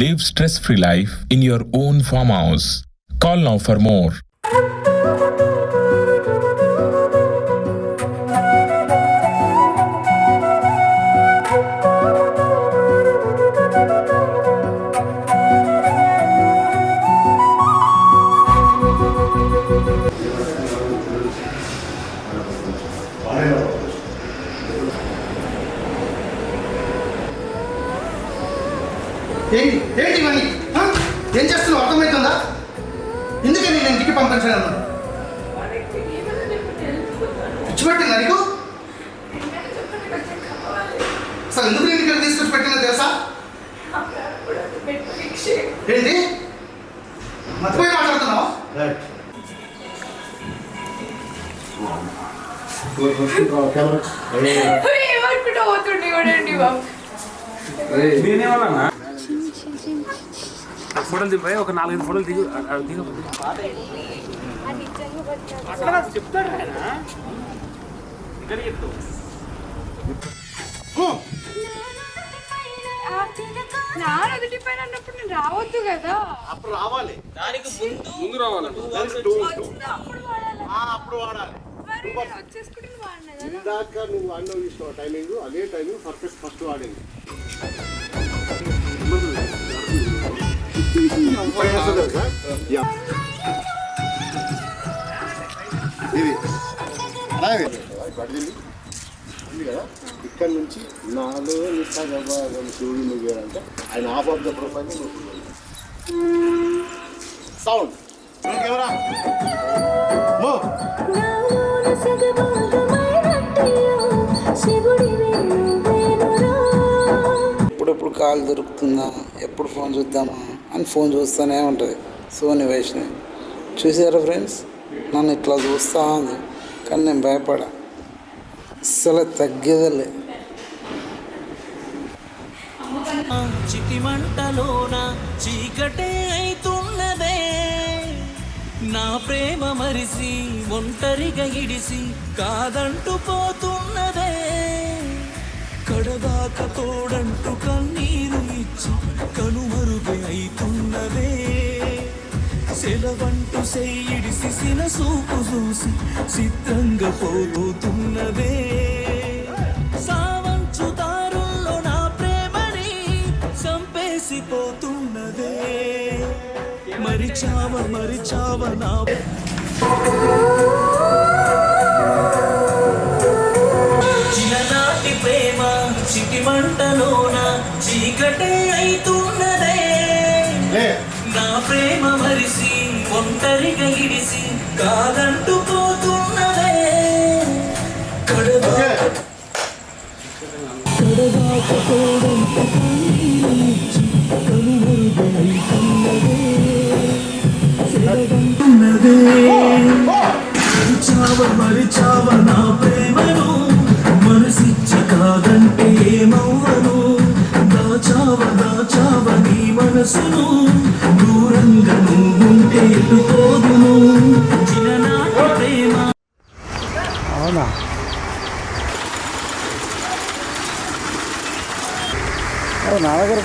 Live stress-free life in your own farmhouse. Call now for more. ఏంటి ఇవన్నీ ఏం చేస్తున్నావు అర్థమవుతుందా? ఎందుకని నేను ఇంటికి పంపించాను పిచ్చిపెట్టిందా నీకు? అసలు ఎందుకు నేను ఇక్కడ తీసుకొచ్చి పెట్టినా తెలుసా? ఏంటి మర్చిపోయి మాట్లాడుతున్నావు? ఫోటోలు దింపాయి ఒక 4-5 ఫోటోలు దిగు చెప్తాడు ఆయన అన్నప్పుడు నేను రావద్దు కదా. అప్పుడు రావాలి, దానికి ముందు రావాలి, అప్పుడు వాడాలి. ఇందాక నువ్వు అన్నం ఇస్తావు టైమింగ్, అదే టైమింగ్ పర్ఫెక్ట్ ఫస్ట్ వాడింది. ఇది అలాగే పడింది కదా. ఇక్కడ నుంచి నాలో నిస్సాగం శివుడు నువ్వు అంటే ఆయన of of the profile sound camera ఎప్పుడెప్పుడు కాల్ దొరుకుతుందా, ఎప్పుడు ఫోన్ చూద్దామా అని ఫోన్ చూస్తూనే ఉంటుంది సోని వైష్ణవి. చూసారా ఫ్రెండ్స్, నన్ను ఇట్లా చూస్తా ఉంది, కానీ నేను భయపడా, అస్సలు తగ్గేదలే. చిటి మంటలోన చీకటే అయితున్నదే, నా ప్రేమ మరిసి ఒంటరిగా ఇడిసి కాదంటూ పోతున్నదే, కడదాక తోడంటూ కన్నీరు ఇచ్చి కనుమరుగై అయితున్నదే, సెలవంటూ సెయ్యిడిసి సినసూపు చూసి చిత్రంగా పోతున్నదే, సావంచు దారుల్లో నా ప్రేమని చంపేసిపోతున్నదే, మరిచావ నా చిన్ననాటి ప్రేమ చిటి మంటలోన చీకటే అయితున్నదే, నా ప్రేమ మరిసి ఒంటరిగా ఇడిసి కాదంటూ పోతున్నదే, కడదాక తోడంత కన్నీరు ఇచ్చి కనుమరుగై అయితున్నదే, సెలవంటున్నదే, మరిచావ నా ప్రేమను మనసిచ్చి కాదంటే ఏమవ్వను, దాచావ నీ మనసును దూరంగా నువ్వుంటే ఎటుపోదును, చిన్ననాటి ప్రేమ. అవునా, నా దగ్గర